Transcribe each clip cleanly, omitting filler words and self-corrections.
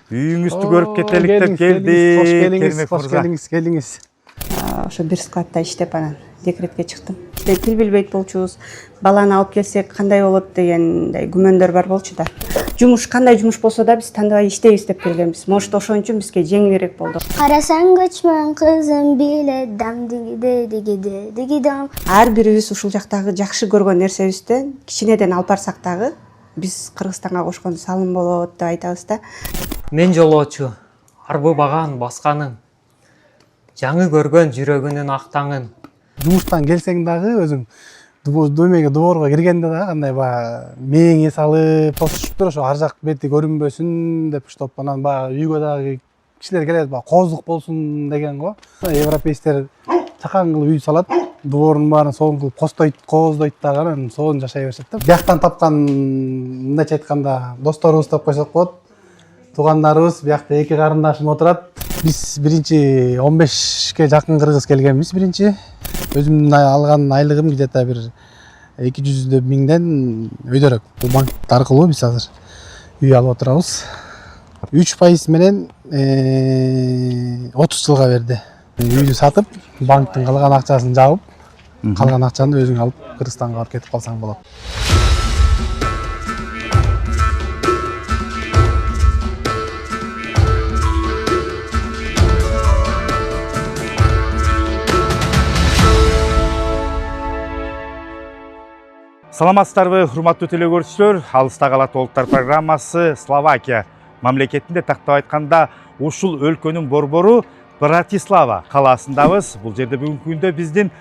Үйүңүздү көрүп кетелик деп келдик. Кош келиңиз. Ошо бир складта иштеп анан декретке чыктым. Тил билбейт болчубуз. Баланы алып келсек кандай болот дегендей күмөндөр бар болчу да. Жумуш кандай жумуш болсо да биз тандабай иштейбиз деп келгенбиз. Может ошон үчүн бизге жеңилирээк болду. Карасаң көчмөн кызым биле дам дигидам. Ар бирибиз ушул жактагы жакшы көргөн нерсебизден кичинеден алып барсак дагы биз Кыргызстанга кошкон салым болот деп айтабыз да. Мен жолоочу, арбы баган басканын, жаңы көргөн жүрөгүнүн актаңын. Жумуштан келсең дагы өзүң дөмеге дворго киргенде дагы кандай баягы мээңе салып тосушуп туруп ошо ар жак бети көрүнбөсүн деп штоп анан баягы үйгө дагы кишилер келет баягы коздук болсун деген го. Европейцтер чакан кылып үй салат, двордун баарын соон кылып кооздойт дагы анан соон жашай беришет да. Бияктан тапкан мындайча айтканда досторубуз деп койсок болот. Туугандарыбыз биякта эки карындашым отурат. Биз биринчи 15ке жакын кыргыз келгенбиз биринчи. Өзүмдүн алган айлыгым где-то бир 200 миңден өйдөрөөк. Бул банк аркылуу биз азыр үй алып отурабыз. 3% менен 30 жылга берди. Үйдү сатып, банктын калган акчасын жабып, калган акчаны өзүң алып Кыргызстанга барып кетип калсаң болот. Саламатсыздарбы, урматтуу телекөрүүчүлөр? Алыста калат олуттар программасы Словакия мамлекетинде тактап айтканда ушул өлкөнүн борбору Братислава калаасындабыз. Бул жерде бүгүнкү күндө биздин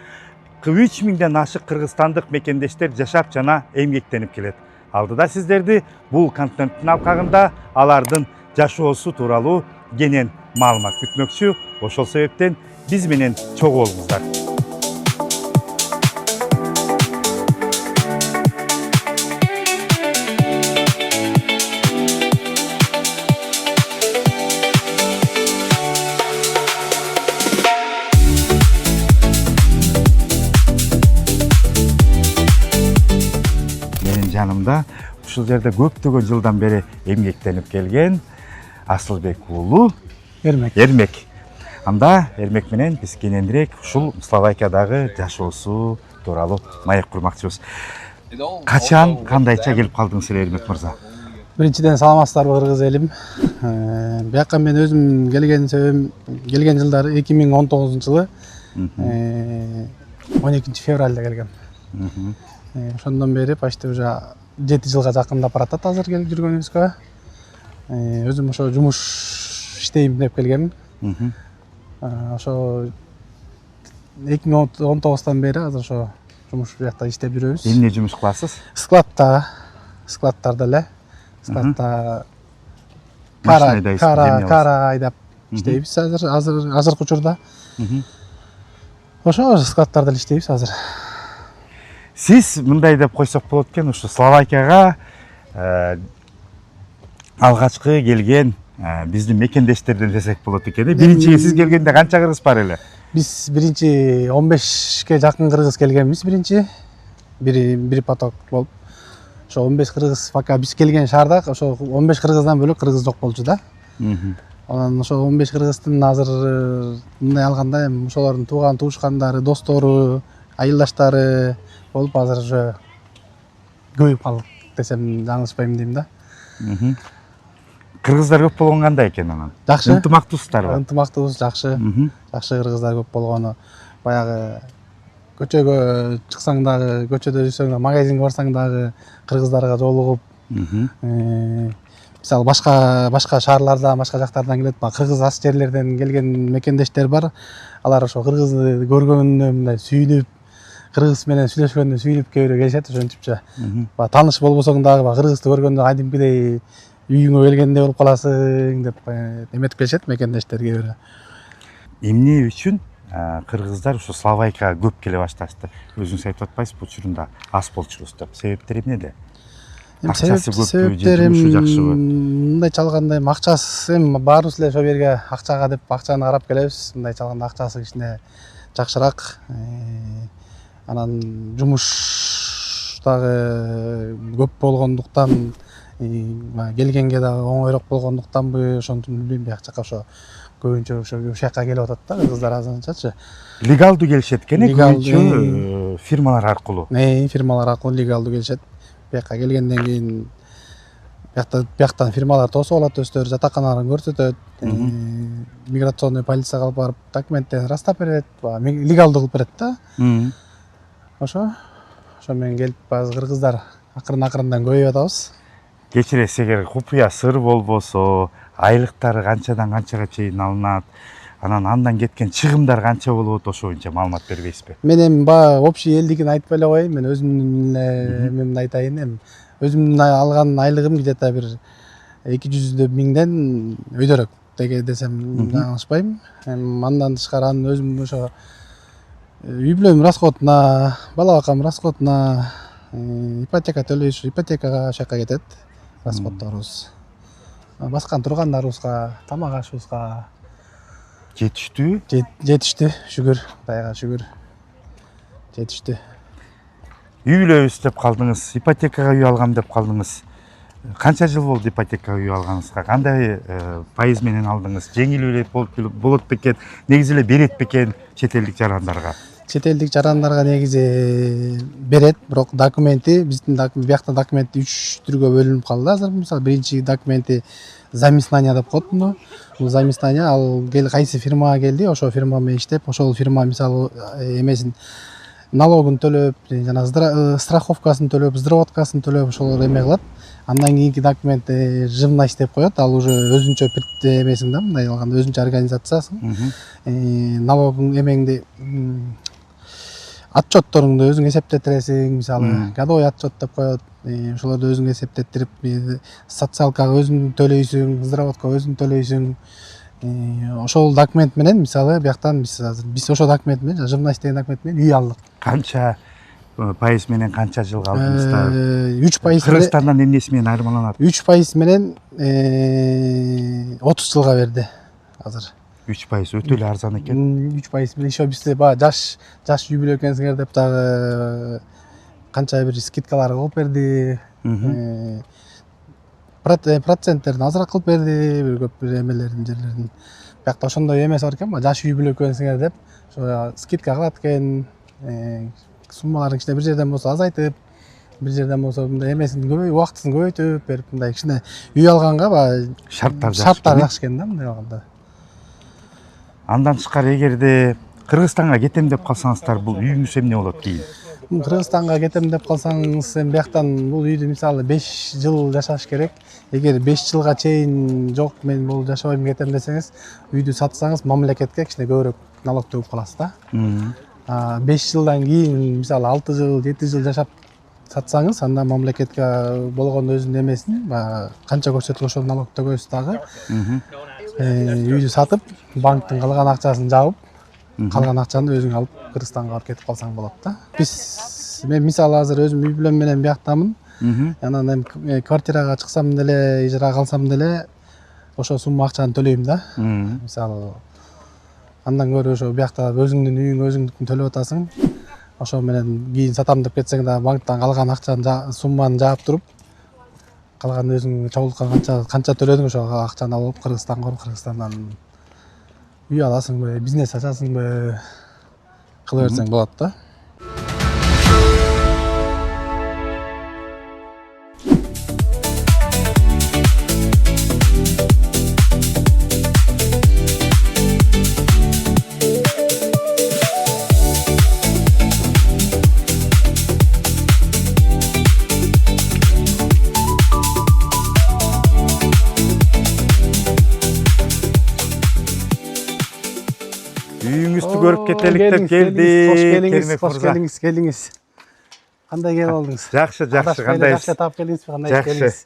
3 миңден ашык кыргызстандык мекендештер жашап жана эмгектенип келет. Алдыда сиздерди бул контенттин алкагында алардын жашоосу тууралуу кенен маалымат күтмөкчү. Ошол себептен биз менен чогуу болуңуздар. Жанымда ушул жерде көптөгөн жылдан бери эмгектенип келген Асылбек уулу Эрмек. Анда Эрмек менен биз кененирээк ушул Словакиядагы жашоосу тууралуу маек курмакчыбыз. Качан, кандайча келип калдыңыз эле Эрмек мырза? Биринчиден саламатсыздарбы кыргыз элим. Бияка мен өзүм келген жылдары 2019 жылы 12 февралда келгем. Ошондон бери почти уже 7 жылга жакындап баратат азыр келип жүргөнүбүзгө. Өзүм ошо жумуш иштейм деп келгем. Ошо 2019-тан бери азыр ошо жумуш буякта иштеп жүрөбүз. Эмне жумуш кыласыз? Складтарда эле. Складта кара айдап иштейбиз азыркы учурда. Ошо складтарда иштейбиз азыр. Сиз мындай деп койсок болот экен, ушу Словакияга алгачкы келген биздин мекендештерден десек болот экен. Биринчи сиз келгенде канча кыргыз бар эле? Биз биринчи 15ке жакын кыргыз келгенбиз биринчи. Бир поток болуп. Ошо 15 кыргыз пока биз келген шаарда ошо 15 кыргыздан бөлөк кыргыз жок болчу да. Анан ошо 15 кыргыздын азыр мындай алганда эми ошолордун тууган туушкандары, достору, айылдаштары болуп азыр уже көбөйүп калдык десем жаңылышпайм дейм да. Кыргыздар көп болгон кандай экен анан? Жакшы. Ынтымактуусуздарбы? Ынтымактуубуз жакшы. Жакшы кыргыздар көп болгону. Баягы көчөгө чыксаң дагы, көчөдө жүрсөң дагы, магазинге барсаң дагы кыргыздарга жолугуп, мисалы башка шаарлардан, башка жактардан келет, кыргыз ас жерлерден келген мекендештер бар. Алар ошо кыргызды көргөнүнө мындай сүйүнүп, кыргыз менен сүйлөшкөндө сүйүнүп келип келишет ошентипчи. Тааныш болбосоң дагы кыргызды көргөндө кадимкидей үйүңө келгендей болуп каласың деп эметип келишет мекендештер кээ бири. Эмне үчүн кыргыздар ушу Словакияга көп келе башташты? Өзүңүз айтып атпайсызбы, учурунда аз болчубуз деп. Себептери эмнеде? Акчасы көппү, жумушу жакшыбы? Мындай чалганда акчасы баарыбыз эле ошол жерге акчага деп акчаны карап келебиз. Мындай чалганда акчасы кичине жакшыраак. Анан жумуш дагы көп болгондуктан келгенге дагы оңойрок болгондуктанбы ошентип билбейм, бияк жака ошо көбүнчө ошо ушакка келип атат да кыргыздар азырынчачы. Легалдуу келишет экен Легалдуу, көбүнчө фирмалар аркылуу. Фирмалар аркылуу легалдуу келишет. Бияка келгенден кийин бияктан фирмалар тосуп алат, өздөрү жатаканаларын көрсөтөт. Миграционный полицияга алып барып документтерин растап берет, легалдуу кылып берет да. Ошо менен келип баазы кыргыздар акырын-акырындан көбөйүп атабыз. Кечиресиз, эгер купуя сыр болбосо, айлыктары канчадан канчага чейин алынат, андан кеткен чыгымдар канча болот, ошо боюнча маалымат бербейсизби? Мен эми баягы общий элдигин айтпай эле коеюн, мен өзүмдүн эмемди айтайын. Эми өзүмдүн алган айлыгым где-то бир 200 миңден өйдөрөөк деге десем жаңылышпайм. Андан тышкары анын өзүм ошо үй бүлөм расходуна, бала бакам расходуна, ипотека төлөйбүз, ипотекага ошол жака кетет расходторубуз. Баскан тургандарыбызга, тамак ашыбызга Жетиштүү? Жетиштүү, шүгүр, Кудайга шүгүр. Жетиштүү. Үй бүлөбүз деп калдыңыз, ипотекага үй алгам деп калдыңыз. Канча жыл болду ипотекага үй алганыңызга? Кандай пайыз менен алдыңыз? Жеңил эле болот бекен? Негизи эле берет бекен чет элдик жарандарга? Чет элдик жарандарга негизи берет, бирок документи биздин биякта документи 3 түргө бөлүнүп калды азыр. Мисалы, биринчи документи заместнание деп коет муну. Бул заместнание ал кайсы фирмага келди, ошол фирма менен иштеп, ошол фирма мисалы эмесин налогун төлөп, жана страховкасын төлөп, здравоткасын төлөп ошолор эме кылат. Андан кийинки документ живность деп коет. Ал уже өзүнчө эмесиң да, мындай алганда өзүнчө организациясың. Налогун эмеңди, отчетторуңду өзүң эсептетиресиң, мисалы годовой отчет деп коет. Ошолорду өзүң эсептеттирип, социалкага өзүң төлөйсүң, здравоткага өзүң төлөйсүң. Ошол документ менен мисалы бияктан биз ошол документ менен, живность деген документ менен үй алдык. Канча пайыз менен канча жылга алдыңыздар? 3% Кыргызстандан эмнеси менен айырмаланат? 3% менен 30 жылга берди азыр. 3% өтө эле арзан экен. 3% менен еще бизде баягы жаш үй бүлө экенсиңер деп дагы канча бир скидкалар кылып берди. Проценттерин азыраак кылып берди, бир көп бир эмелердин жерлерин. Биякта ошондой эмеси бар экен, жаш үй бүлө экенсиңер деп ошо скидка кылат экен. Суммаларын кичине бир жерден болсо азайтып, бир жерден болсо мындай эмесин көбөйтүп, убактысын көбөйтүп берип, мындай кичине үй алганга баягы Шарттар жакшы экен да, мындай алганда. Андан тышкары эгерде Кыргызстанга кетем деп калсаңыздар, бул үйүңүз эмне болот кийин? Кыргызстанга кетем деп калсаңыз, эми бияктан бул үйдү мисалы 5 жыл жашаш керек. Эгер 5 жылга чейин жок, мен бул жашабайм кетем десеңиз, үйдү сатсаңыз мамлекетке кичине көбүрөөк налог төлөп каласыз да. 5 жылдан кийин мисалы 6 жыл, 7 жыл жашап сатсаңыз, анда мамлекетке болгон өзүнүн эмесин, канча көрсөтүп ошол налог төгөсүз дагы. Үйдү сатып, банктын калган акчасын жабып, калган акчаны өзүң алып Кыргызстанга барып кетип калсаң болот да. Мен мисалы азыр өзүм үй бүлөм менен бияктамын. Анан эми квартирага чыксам деле, ижарага калсам деле ошо сумма акчаны төлөйм да. Мисалы андан көрө ошо биякта өзүңдүн үйүң өзүңдүкүн төлөп атасың. Ошо менен кийин сатам деп кетсең да банктан калган акчаны сумманы жаап туруп, калган өзүң чогулткан канча төлөдүң ошо акчаны алып Кыргызстанга барып, Кыргызстандан үй аласыңбы, бизнес ачасыңбы, кыла берсең болот да. Үйүңүздү көрүп кетелик деп келдик. Кош келиңиз. Кандай келип алдыңыз? Жакшы, кандайсыз? Жакшы таап келиңизби, кандай келиңиз?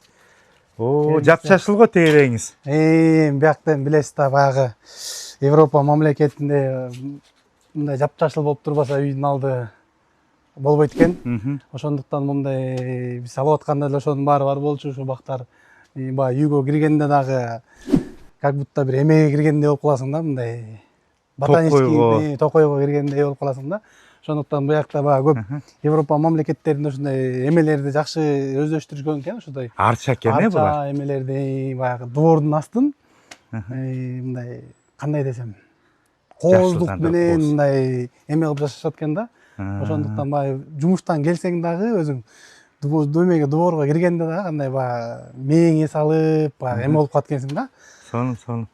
Жапшашыл го тегереңиз. Бияктан билесиз да, баягы Европа мамлекетинде мындай жапжашыл болуп турбаса үйдүн алды болбойт экен. Ошондуктан мындай биз алып атканда эле ошонун баары бар болчу, ушул бактар баягы үйгө киргенде дагы как будто бир эмеге киргендей болуп каласың да, мындай ботанический токойго киргендей болуп каласың да. Ошондуктан буякта баягы көп Европа мамлекеттеринде ушундай эмелерди жакшы өздөштүргөн экен, ушундай Арча экен булар. арча эмелерди баягы двордун астын мындай кандай десем кооздук Жакшылганда менен кооз. мындай эме кылып жашашат экен да. Ошондуктан баягы жумуштан келсең дагы өзүң дөмеге дворго киргенде дагы кандай баягы мээңе салып баягы эме болуп калат экенсиң да. Сонун.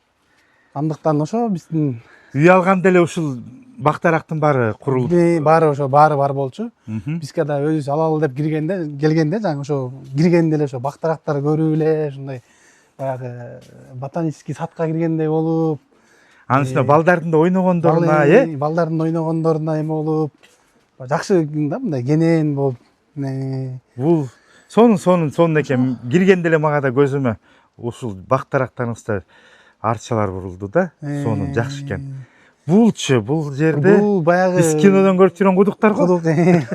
Андыктан ошо биздин Үй алганда эле ушул бактарактын баары курулуп. баары бар болчу. Бизге да өзүбүз алалы деп келгенде жаңы ошо киргенде эле ошо бактарактар көрүп эле ушундай баягы ботанический садка киргендей болуп, Анын үстүнө балдардын да ойногондоруна, балдардын ойногондоруна эме болуп, жакшы да мындай кенен болуп. Бул сонун экен. Киргенде эле мага да көзүмө ушул бактарактарыңызда арчалар бурулду да. Сонун жакшы экен. Бул жерде Бул баягы биз кинодон көрүп жүргөн кудуктар го. кудук,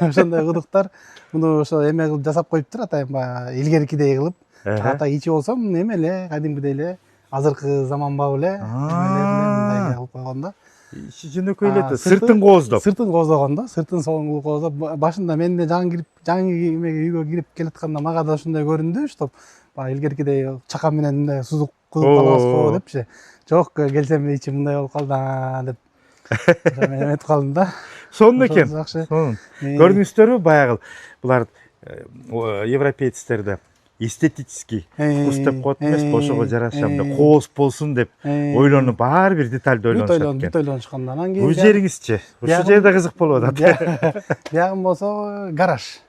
ошондой кудуктар. Муну ошо эме кылып жасап коюптур, атайын баягы илгеркидей кылып. Ата ичи болсом эме эле кадимгидей эле азыркы заманбап эле мындай кылып койгон да. Ичи жөнөкөй эле, сыртын кооздоп. Сыртын кооздогон да, сыртын соңгу кооздоп. Башында мен да жаңы эмеге үйгө кирип келатканда мага да ошондой көрүндү, чтоб баягы илгеркидей чакан менен мындай сузук кылып калабызбы депчи. Жок, келсем ичи мындай болуп калды деп. Мен эметип калдым да. Сонун экен. Жакшы. Сонун. Көрдүңүздөрбү баягы булар европейцтерде эстетический вкус деп коет эмес, ошого жараша мындай кооз болсун деп ойлонуп ар бир детальды ойлонушат экен. Ойлонушкан. Анан кийин Бул жериңизчи? Ушул жерде кызык болуп атат. Биягым болсо гараж.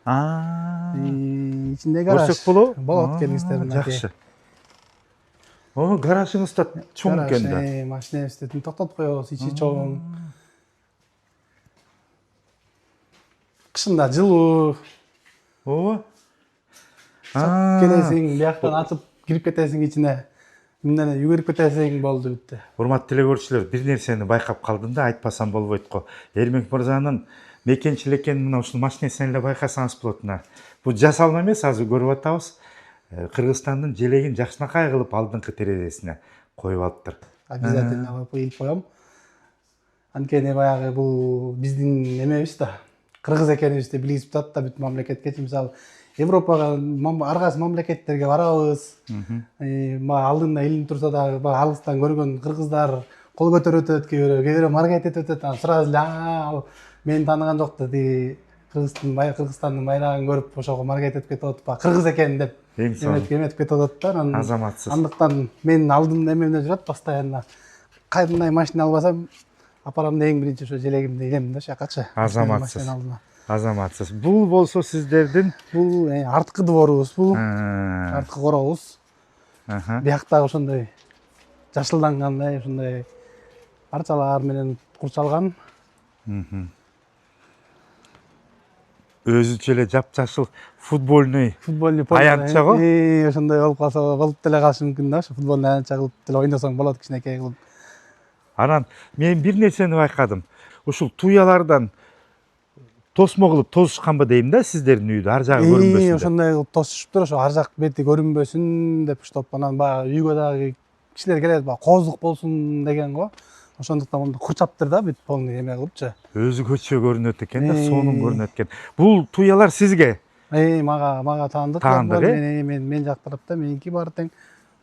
Ичинде гараж. Көрсөк болобу? Болот, келиңиздер менен. Жакшы. Гаражыңыз да чоң экен да. Машинебизди токтотуп коебуз, ичи чоң. Кышында жылуу. Келесиң, бияктан ачып кирип кетесиң ичине. Мындан жүгүрүп кетесиң, болду бүтү. Урматтуу телекөрүүчүлөр, бир нерсени байкап калдым да, айтпасам болбойт го. Эрмек мырзанын мекенчил экенин мына ушул машинесинен эле байкасаңыз болот. Бул жасалма эмес, азыр көрүп атабыз. Кыргызстандын желегин жакшынакай кылып алдыңкы терезесине коюп алыптыр. Обязательно коюп коем. Анткени баягы бул биздин эмебиз да. Кыргыз экенибизди билгизип турат да бүт мамлекетке. Мисалы, Европага ар кайсы мамлекеттерге барабыз. Алдында илинип турса дагы алыстан көргөн кыргыздар кол көтөрүп өтөт, кээ бирөө маркет этип өтөт. Анан сразу эле мени тааныган жок деди. Кыргызстандын байрагын көрүп ошого маркет этип кетип атып, кыргыз экен деп эметип кетип атат да. Анан Азаматсыз. Андыктан менин алдымда эмемде жүрөт постоянно. Кайдай машина албасам, апарам да эң биринчи ошо желегимди илем да, шакачы. Азаматсыз. Бул болсо сиздердин бул арткы дворубуз, бул арткы коробуз. Биякта ошондой жашылдангандай, ошондой арчалар менен курчалган. Өзүнчө эле жапжашыл футбольный поле. аянтча го. Ошондой болуп калса болуп деле калышы мүмкүн да, ошо футбольный аянтча кылып деле ойносоң болот, кичинекей кылып. Анан мен бир нерсени байкадым. Ушул туялардан тосмо кылып тосушканбы дейм да, сиздердин үйдү ар жагы көрүнбөсүн деп. Ошондой кылып тосушуптур, ошо ар жак бети көрүнбөсүн деп, чтоб анан баягы үйгө дагы кишилер келет, баягы кооздук болсун деген го. Ошондуктан мындай курчаптыр да, бүт полный эме кылыпчы. Өзү көчө көрүнөт экен да, сонун көрүнөт экен. Бул туялар сизге? Мага таандык. Мен жак тарапта меники бар тең.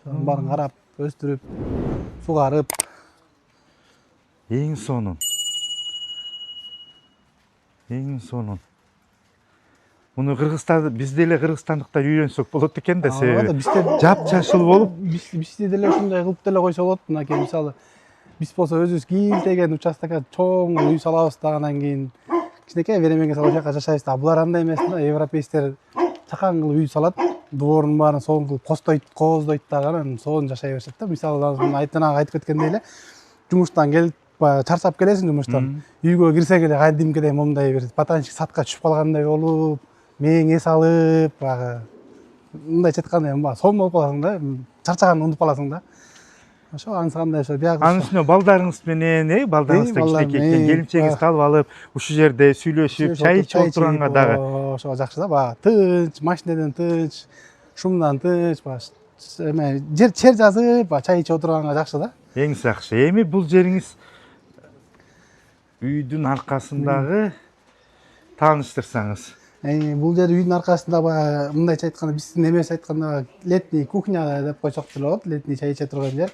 Ошонун баарын карап, өстүрүп, сугарып. Эң сонун. Муну Кыргызстанда биз деле кыргызстандыктар үйрөнсөк болот экен да, себеби жапжашыл болуп, бизди деле ушундай кылып деле койсо болот. Мынакей мисалы биз болсо өзүбүз кийилтеген участокко чоң үй салабыз да, анан кийин кичинекей беремеге салып жака жашайбыз да. Булар андай эмес да, европейцтер чакан кылып үй салат, дворун баарын сонун кылып кооздойт дагы, анан сонун жашай беришет да. Мисалы айтып кеткендей эле, жумуштан келип чарчап келесиң жумуштан, үйгө кирсең эле кадимкидей мондай бир ботанический садка түшүп калгандай болуп, мээңе салып, баягы мындайча айтканда сом болуп каласың да, чарчаганды унутуп каласың да. Ошо аңсагандай ошо биягы. Анын үстүнө балдарыңыз менен, балдарыңыз да кичинекей келинчегиңизди алып алып, ушул жерде сүйлөшүп, чай ичип отурганга дагы ошо жакшы да, баягы тынч, машинеден тынч, шумдан тынч, эме чер жазып, чай ичип отурганга жакшы да. Эң жакшы. Эми бул жериңиз үйдүн аркасындагы тааныштырсаңыз. Бул жер үйдүн аркасында баягы мындайча айтканда биздин эмес айтканда летний кухня деп койсок деле болот. Летний чай иче турган жер.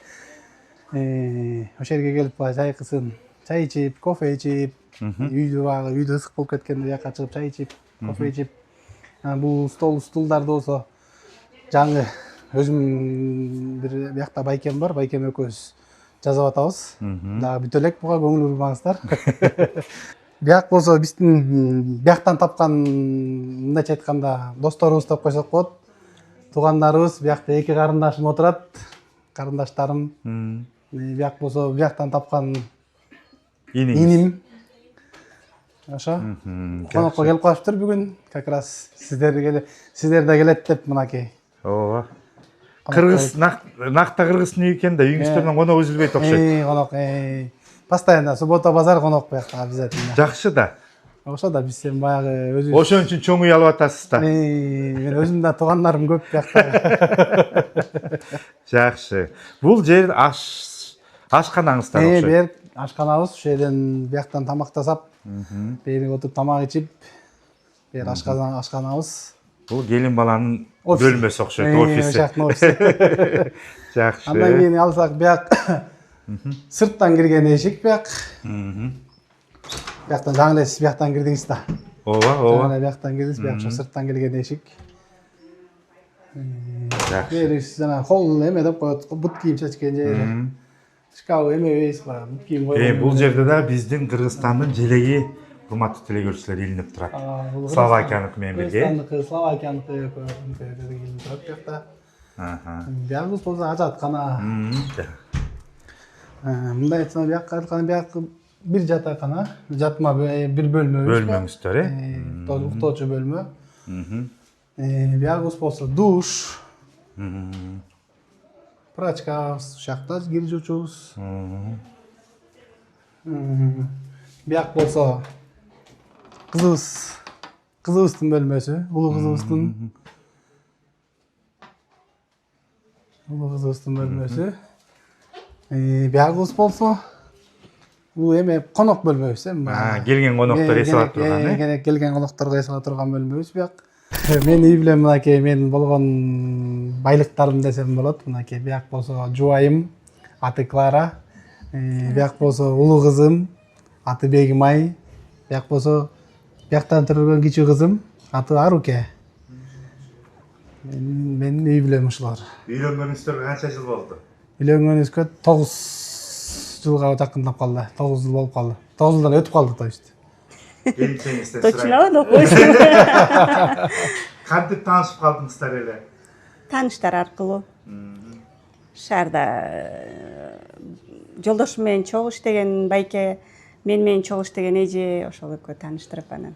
Ошол жерге келип баягы чайкысын чай ичип, кофе ичип, үйдө ысык болуп кеткенде бияка чыгып чай ичип, кофе ичип. Бул стулдарды болсо жаңы өзүм бир биякта байкем бар, байкем экөөбүз жасап атабыз. Дагы бүтө элек буга көңүл бурбаңыздар. Бияк болсо биздин бияктан тапкан мындайча айтканда досторубуз деп койсок болот. Туугандарыбыз биякта эки карындашым отурат. Карындаштарым. Бияк болсо бияктан тапкан иним. Ошо. Конокко келип калыптыр бүгүн. Как раз сиздер да келет деп мынакей. Ооба. Кыргыз накта кыргыздын үйү экен да, үйүңүздөрдөн конок үзүлбөйт окшойт. Конок. Постоянно суббота базар конок буякта обязательно. Жакшы да. Ошо да биз сен баягы өзүбүз. Ошон үчүн чоң үй алып атасыз да. Мен өзүм да туугандарым көп буякта. Жакшы. Бул жер ашканаңыздар окшойт. Бер ашканабыз, ошол жерден бияктан тамак жасап, бери отуруп тамак ичип, бер ашканабыз. Бул келин баланын бөлмөсү окшойт, офиси. Жакшы. Андан кийин алсак бияк сырттан кирген эшик бияк. Бияктан жаңы эле сиз бияктан кирдиңиз да. Ооба. Жаңы бияктан кирдиңиз, бияк ошо сырттан келген эшик. Жакшы. Бери жана холл эме деп коет, бут кийим чечкен жери. Шкаф эмебейбиз, бут кийим койгон. Бул жерде да биздин Кыргызстандын желеги урматтуу телегөрүүчүлөр илинип турат. Словакияныкы менен бирге. Кыргызстандыкы, Словакияныкы илинип турат биякта. Биягыбыз болсо ажаткана. Мындай айтсам биякка айтканда бияк бир жатакана, жатма бир бөлмөбүз. Бөлмөңүздөр, уктоочу бөлмө. Биягыбыз болсо душ. Прачка ушакта кирип жүрчүбүз. Бияк болсо кызыбыздын бөлмөсү, улуу кызыбыздын бөлмөсү. Биягыбыз болсо бул эме конок бөлмөбүз, келген коноктор эс алып турган, келген конокторго эс ала турган бөлмөбүз бияк. Мен үй билем мынакей менин болгон байлыктарым десем болот. Мынакей бияк болсо жубайым, аты Клара. Бияк болсо улуу кызым, аты Бегимай. Бияк болсо бияктан төрөлгөн кичүү кызым, аты Аруке. Менин үй билем ушулар. Үйлөнгөнүңүздөр канча жыл болду? Үйлөнгөнүбүзгө 9 жылга жакындап калды. 9 жыл болуп калды. 9 жылдан өтүп калды, то есть. Келинчеңизден Точно окуйсуң. Кантип таанышып калдыңыздар эле? Тааныштар аркылуу. Шаарда жолдошум менен чогуу иштеген байке, мен менен чогуу иштеген эже, ошол экөө тааныштырып анан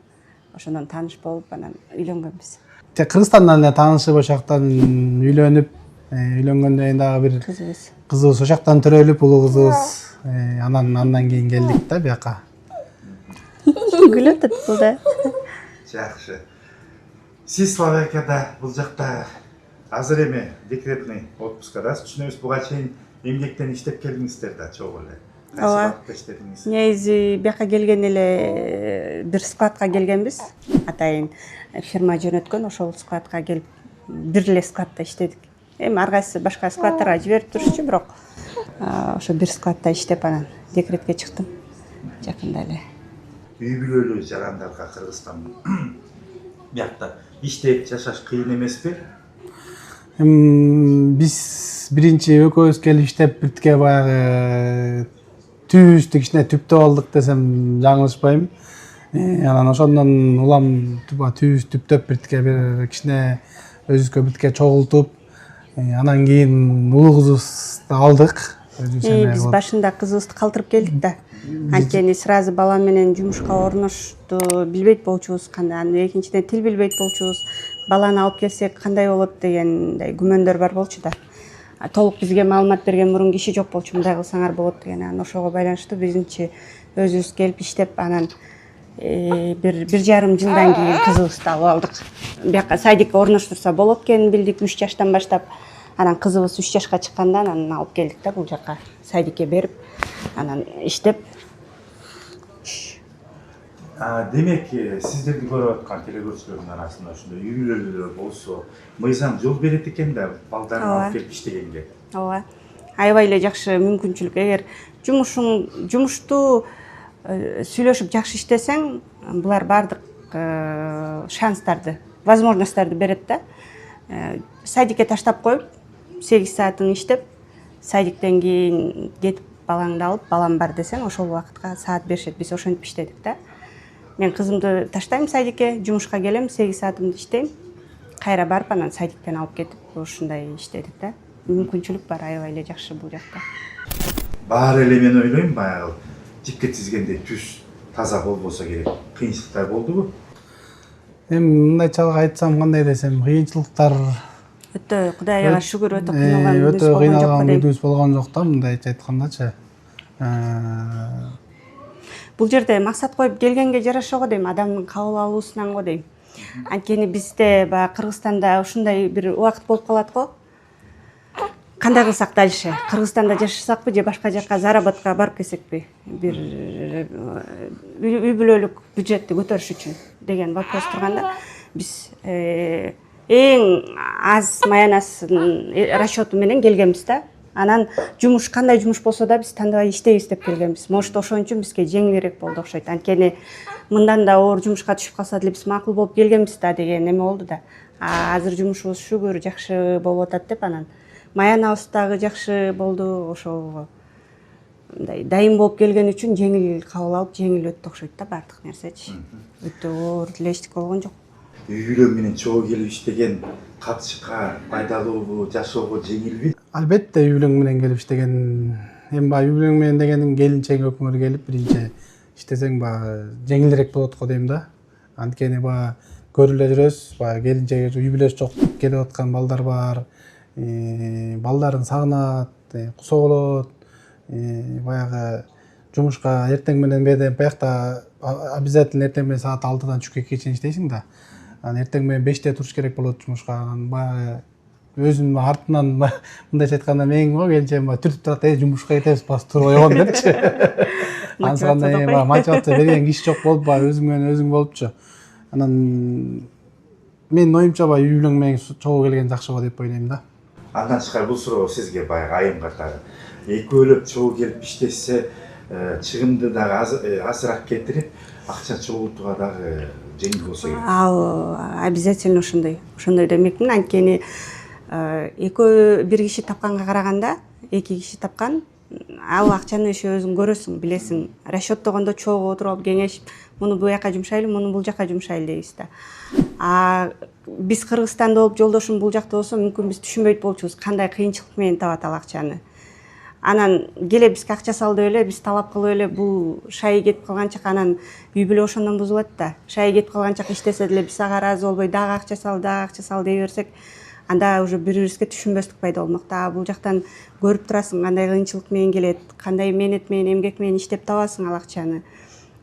ошондон тааныш болуп анан үйлөнгөнбүз. Тек Кыргызстандан эле таанышып ошол жактан үйлөнүп, үйлөнгөндөн кийин дагы бир кызыбыз ошол жактан төрөлүп, улуу кызыбыз. Андан кийин келдик да бияка. Күлүп атат бул да. Жакшы. Сиз Словакияда бул жакта азыр эми декретный отпускадасыз. Түшүнөбүз, буга чейин эмгектен иштеп келдиңиздер да чогуу эле. Кайсы убакытта иштедиңиз? Негизи бияка келген эле бир складка келгенбиз. Атайын фирма жөнөткөн, ошол складка келип бир эле складта иштедик. Эми ар кайсы башка складтарга жиберип турушчу, бирок ошо бир складта иштеп анан декретке чыктым жакында эле. Үй бүлөлүү жарандарга Кыргызстан биякта иштеп жашаш кыйын эмеспи? Биз биринчи экөөбүз келип иштеп биртке баягы түбүбүздү кичине түптөп алдык десем жаңылышпайм. Анан ошондон улам түбүбүз түптөп биртке бир кичине өзүбүзгө биртке чогултуп, анан кийин улуу кызыбызды алдык. Биз башында кызыбызды калтырып келдик да. Анткени сразу бала менен жумушка орношту билбейт болчубуз, кандай. Экинчиден тил билбейт болчубуз. Баланы алып келсек кандай болот дегендей күмөндөр бар болчу да. Толук бизге маалымат берген мурун киши жок болчу, мындай кылсаңар болот деген. Анан ошого байланыштуу бизинчи өзүбүз келип иштеп, анан бир жарым жылдан кийин кызыбызды алып алдык. Бияка садикке орноштурса болот экенин билдик 3 жаштан баштап. Анан кызыбыз 3 жашка чыкканда анан алып келдик да бул жака садикке берип, анан иштеп. Демек, сиздерди көрүп аткан телекөрүүчүлөрдүн арасында ушундай үй бүлөлүүлөр болсо, мыйзам жол берет экен да балдарын алып келип иштегенге. ооба, аябай эле жакшы мүмкүнчүлүк. Эгер жумушту сүйлөшүп жакшы иштесең, булар баардык шанстарды, возможностьтарды берет да. Садикке таштап коюп, 8 саатың иштеп, садиктен кийин кетип балаңды алып, балам бар десең, ошол убакытка саат беришет. Биз ошентип иштедик да. Мен кызымды таштайм садикке, жумушка келем, 8 саатымды иштейм, кайра барып анан садиктен алып кетип, ушундай иштедик да. Мүмкүнчүлүк бар, аябай эле жакшы бул жакта. Баары эле мен ойлойм, баягы жипке тизгендей түз таза болбосо керек. Кыйынчылыктар болдубу? Эми мындайчалык айтсам, кандай десем, кыйынчылыктар Өтө, Кудайга шүгүр, өтө кыйналган өтө кыйналган дейм. күнүбүз болгон жок да, мындайча айткандачы. Бул жерде максат коюп келгенге жараша го дейм, адамдын кабыл алуусунан го дейм. Анткени бизде баягы Кыргызстанда ушундай бир убакыт болуп калат го. Кандай кылсак дальше? Кыргызстанда жашасакпы же башка жакка заработка барып келсекпи? Бир үй бүлөлүк бюджетти көтөрүш үчүн деген вопрос турганда, биз эң аз маянасын расчету менен келгенбиз да. Анан жумуш кандай жумуш болсо да биз тандабай иштейбиз деп келгенбиз. Может, ошон үчүн бизге жеңилирээк болду окшойт. Анткени мындан да оор жумушка түшүп калса деле биз макул болуп келгенбиз да деген эме болду да. Азыр жумушубуз шүгүр жакшы болуп атат деп, анан маянабыз дагы жакшы болду. Ошого мындай дайым болуп келген үчүн жеңил кабыл алып, жеңил өттү окшойт да баардык нерсечи. Өтө оор деле эчтеке болгон жок. Үй бүлө менен чогуу келип иштеген катышка пайдалуубу, жашоого жеңилби? Албетте үй бүлөң менен келип иштеген, эми баягы үй бүлөң менен дегенин келинчең өкмөр келип биринчи иштесең баягы жеңилирээк болот го дейм да. Анткени баягы көрүп эле жүрөсүз, баягы келинчеги үй бүлөсү жок келип аткан балдар бар. Балдарын сагынат, кусо болот. Баягы жумушка эртең менен биякта обязательно эртең менен саат 6-дан түшкө чейин иштейсиң да. Анан эртең менен 5-те туруш керек болот жумушка. Анан баягы өзүнүн артынан мындайча айтканда менин келинчегим түртүп турат, жумушка кетебиз, бас туруп ойгон депчи. Ансыкандай мотивация берген киши жок болуп, баягы өзүң менен өзүң болупчу. Анан менин оюмча баягы үй бүлөң менен чогуу келген жакшы го деп ойлойм да. Андан тышкары бул суроо сизге баягы айым катары. Экөөлөп чогуу келип иштесе, чыгымды дагы азыраак кетирип, акча чогултууга дагы жеңил болсо керек. Ал обязательно ошондой демекмин. Анткени экөө бир киши тапканга караганда, 2 киши тапкан, ал акчаны еще өзүң көрөсүң, билесиң. Расчеттогондо чогуу отуруп алып кеңешип, муну бул жака жумшайлы, муну бул жака жумшайлы дейбиз да. Биз Кыргызстанда болуп, жолдошум бул жакта болсо, мүмкүн биз түшүнбөйт болчубуз кандай кыйынчылык менен табат ал акчаны. Анан келе бизге акча сал деп эле, биз талап кылып эле бул шайы кетип калганча, анан үй бүлө ошондон бузулат да. Шайы кетип калганча иштесе деле биз ага ыраазы болбой, дагы акча сал дей берсек, анда уже бири-бирибизге түшүнбөстүк пайда болмок да. Бул жактан көрүп турасың кандай кыйынчылык менен келет, кандай мээнет менен, эмгек менен иштеп табасың ал акчаны.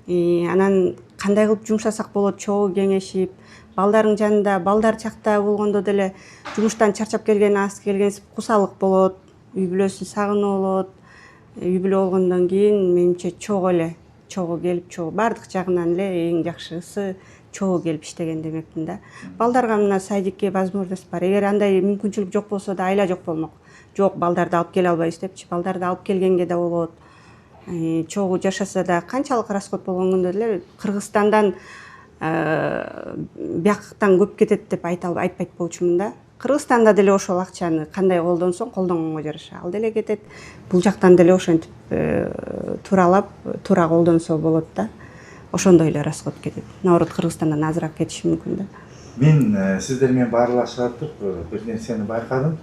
Анан кандай кылып жумшасак болот, чогуу кеңешип, балдарың жанында, балдар чакта болгондо деле жумуштан чарчап келген, аз келген кусалык болот, үй бүлөсүн сагынуу болот. Үй бүлө болгондон кийин менимче чогуу келип, баардык жагынан эле эң жакшысы чогуу келип иштеген демекмин да. Балдарга мына садикке возможность бар. Эгер андай мүмкүнчүлүк жок болсо да айла жок болмок. Жок, балдарды алып келе албайбыз депчи, балдарды алып келгенге да болот. Чогуу жашаса да канчалык расход болгон күндө деле Кыргызстандан бияктан көп кетет деп айтпайт болчумун да. Кыргызстанда деле ошол акчаны кандай колдонсоң, колдонгонго жараша ал деле кетет. Бул жактан деле ошентип тууралап, туура колдонсо болот да. Ошондой эле расход кетет. Наоборот, Кыргызстандан азыраак кетиши мүмкүн да. Мен сиздер менен баарлашып бир нерсени байкадым.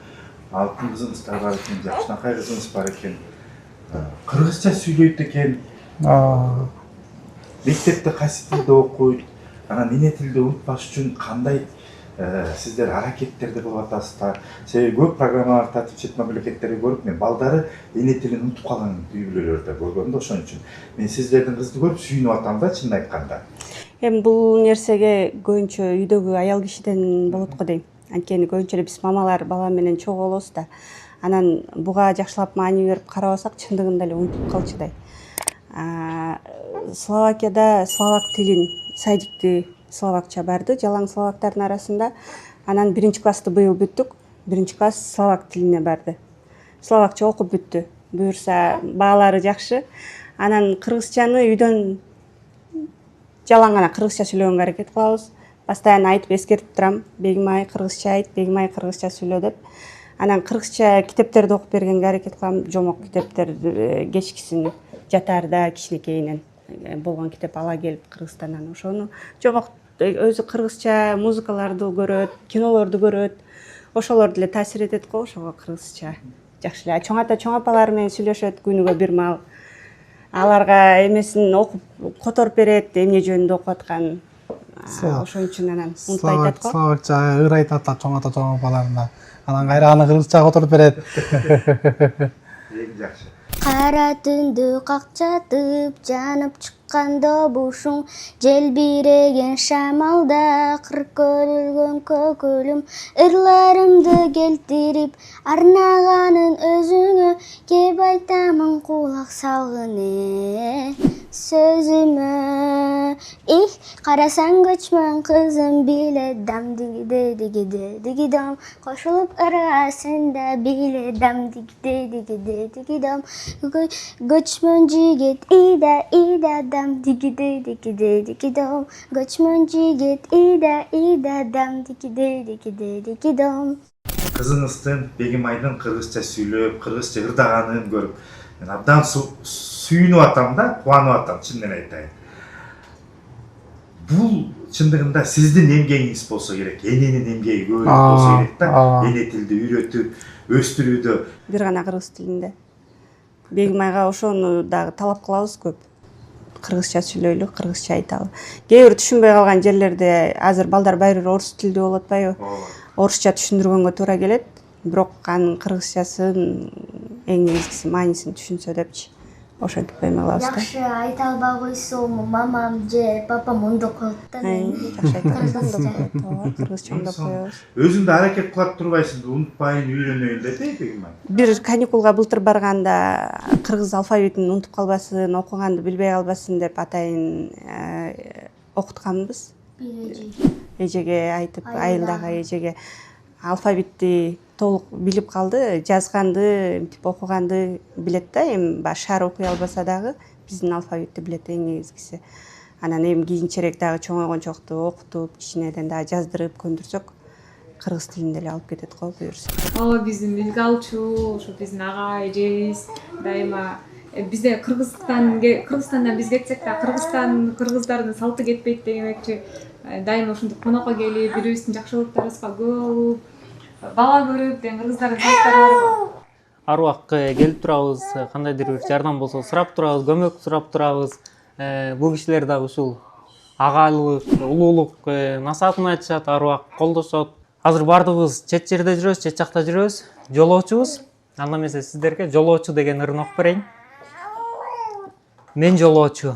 Алтын кызыңыздар бар экен, жакшынакай кызыңыз бар экен. Кыргызча сүйлөйт экен. Мектепте кайсы тилде окуйт? Анан эне тилди унутпаш үчүн кандай сиздер аракеттерди кылып атасыздар? Себеби көп программалар тартып чет мамлекеттерди көрүп, мен балдары эне тилин унутуп калган үй бүлөлөрдө көргөм да, ошон үчүн мен сиздердин кызды көрүп сүйүнүп атам да, чынын айтканда. Эми бул нерсеге көбүнчө үйдөгү аял кишиден болот го дейм. Анткени көбүнчө эле биз мамалар бала менен чогуу болобуз да. Анан буга жакшылап маани берип карабасак, чындыгында эле унутуп калчудай. Словакияда словак тилин садикти словакча барды, жалаң словактардын арасында. Анан 1-классты быйыл бүттүк. 1-класс словак тилине барды. Словакча окуп бүттү. Буюрса баалары жакшы. Анан кыргызчаны үйдөн жалаң гана кыргызча сүйлөгөнгө аракет кылабыз. Постоянно айтып эскертип турам. Бегимай кыргызча айт, Бегимай кыргызча сүйлө деп. Анан кыргызча китептерди окуп бергенге аракет кылам. Жомок китептер кечкисин жатаарда кичинекейинен болгон китеп ала келип Кыргызстандан ошону жомок өзү кыргызча музыкаларды көрөт, кинолорду көрөт. Ошолор деле таасир этет го, ошого кыргызча жакшы эле. Чоң ата, чоң апалар менен сүйлөшөт күнүгө бир маал. Аларга эмесин окуп которуп берет, эмне жөнүндө окуп атканын. Ошон үчүн анан унутпай айтат го. Словакча ыр айтат чоң ата чоң апаларына. Анан кайра аны кыргызча которуп берет. Жакшы. Кара түндү какчатып жанып чыккан добушуң, желбиреген шамалда кыр көрүлгөн көкөлүм, ырларымды келтирип арнаганын өзүңө, кеп айтамын кулак салгын сөзүмө. Карасаң көчмөн кызым биле дам дигиде дигиде дигидом, кошулуп ырасында биле дам дигиде дигиде дигидом. Göçmön jigit ida ida dam digide digide digidom. Göçmön jigit ida ida dam digide digide digidom. Кызыңыздын Бегимайдын кыргызча сүйлөп, кыргызча ырдаганын көрүп, мен абдан сүйүнүп атам да, кубанып атам, чынын айтайын. Бул чындыгында сиздин эмгегиңиз болсо керек, эненин эмгеги көп болсо керек да, эне тилди үйрөтүп, өстүрүүдө. Бир гана кыргыз тилинде. Бегимайга ошону дагы талап кылабыз көп. Кыргызча сүйлөйлү, кыргызча айталы. Кээ бир түшүнбөй калган жерлерде азыр балдар баары бир орус тилде болуп атпайбы? Орусча түшүндүргөнгө туура келет, бирок анын кыргызчасын эң негизгиси маанисин түшүнсө депчи. Ошентип коймой калабыз да. Жакшы айта албай койсом, мамам же папам оңдоп коет да. Жакшы айтат. Кыргызча оңдоп коебуз. Өзүң да аракет кылып турбайсыңбы, унутпайын, үйрөнөйүн деп Бегимай? Бир каникулга былтыр барганда кыргыз алфавитин унутуп калбасын, окуганды билбей калбасын деп атайын окутканбыз. Эжеге айтып, айылдагы эжеге алфавитти толук билип калды, жазганды, мынтип окуганды билет да, эми башар окуй албаса дагы биздин алфавитти билет эң негизгиси. Анан эми кийинчерээк дагы чоңойгончокто окутуп, кичинеден дагы жаздырып көндүрсөк, кыргыз тилинде эле алып кетет го буюрса. Ооба биздин илге алчу, ошо биздин ага эжебиз дайыма бизде Кыргызстандан биз кетсек да кыргыздардын салты кетпейт дегенекчи. Дайыма ушинтип конокко келип, бирибиздин жакшылыктарыбызга күбө болуп, бала көрүп, деген кыргыздардын салттары бар. Аруак келип турабыз, кандайдыр бир жардам болсо сурап турабыз, көмөк сурап турабыз. Бул кишилер дагы ушул агалык, улуулук насаатын айтышат, аруак колдошот. Азыр баардыгыбыз чет жерде жүрөбүз, чет жакта жүрөбүз, жолоочубуз. Анда эмесе сиздерге жолоочу деген ырын окуп берейин. Мен жолоочу,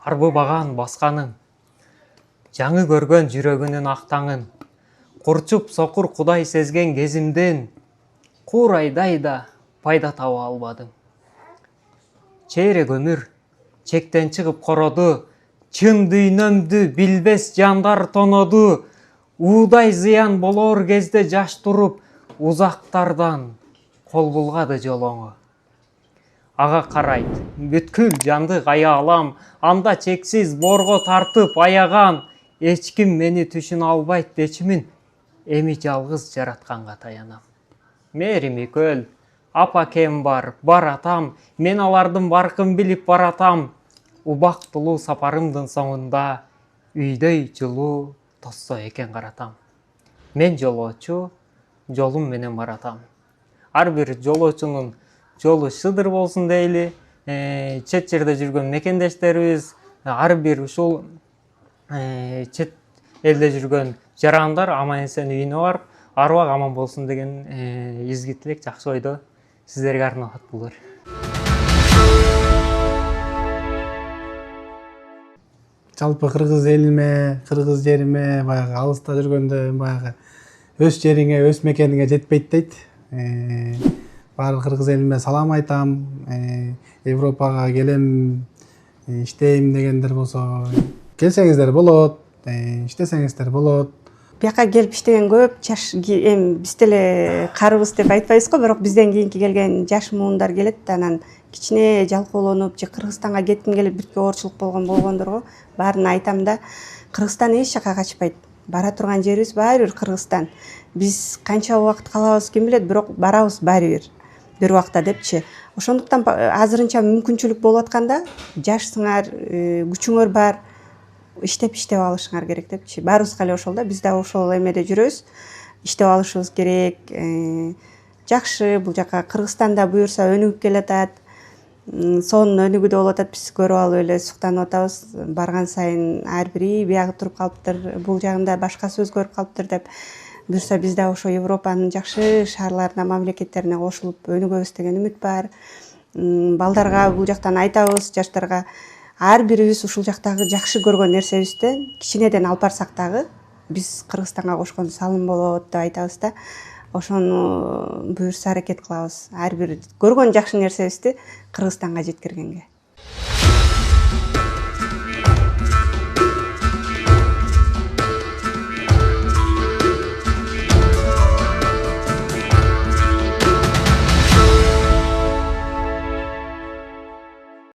арбы баган басканын, жаңы көргөн жүрөгүнүн актаңын, курчуп сокур Кудай сезген кезимден, куурайдай да пайда таба албадым. Чейрек өмүр чектен чыгып короду, чын дүйнөмдү билбес жандар тоноду, уудай зыян болор кезде жаш туруп, узактардан кол булгады жолоңу. Ага карайт, бүткүл жандык аялам, анда чексиз борго тартып аягам, эч ким мени түшүнө албайт дечимин, эми жалгыз жаратканга таянам. Мерими көл, апакем бар атам, мен алардын баркын билип баратам. Убактылуу сапарымдын соңунда үйдөй жылуу тоссо экен каратам. Мен жолоочу, жолум менен баратам. Ар бир жолоочунун жолу шыдыр болсун дейли. Чет жерде жүргөн мекендештерибиз, ар бир ушул чет элде жүргөн жарандар аман эсен үйүнө барып, аруак аман болсун деген изги тилек, жакшы ойдо сиздерге арналат булар. Жалпы кыргыз элиме, кыргыз жериме, баягы алыста жүргөндө баягы өз жериңе, өз мекениңе жетпейт дейт. Баары кыргыз элиме салам айтам. Европага келем иштейм дегендер болсо келсеңиздер болот, иштесеңиздер болот. Бияка келип иштеген көп жаш эми биз деле карыбыз деп айтпайбыз го, бирок бизден кийинки келген жаш муундар келет, анан кичине жалкоолонуп же Кыргызстанга кетким келип бирке оорчулук болгондорго баарына айтам да, Кыргызстан эч жака качпайт. Бара турган жерибиз баары бир Кыргызстан. Биз канча убакыт калабыз ким билет, бирок барабыз баары бир убакта депчи. Ошондуктан азырынча мүмкүнчүлүк болуп атканда жашсыңар, күчүңөр бар, иштеп алышыңар керек депчи. Баарыбызга эле ошол да, биз да ошол эмеде жүрөбүз. Иштеп алышыбыз керек. Жакшы, бул жака Кыргызстанда буюрса өнүгүп келатат. Сонун өнүгүүдө болуп атат, биз көрүп алып эле суктанып атабыз. Барган сайын ар бири биягы туруп калыптыр, бул жагында башкасы өзгөрүп калыптыр деп. Буюрса биз да ошо Европанын жакшы шаарларына, мамлекеттерине кошулуп өнүгөбүз деген үмүт бар. Балдарга бул жактан айтабыз, жаштарга ар бирибиз ушул жактагы жакшы көргөн нерсебизди кичинеден алып барсак дагы биз Кыргызстанга кошкон салым болот деп айтабыз да. Ошону буюрса аракет кылабыз. Ар бир көргөн жакшы нерсебизди Кыргызстанга жеткиргенге.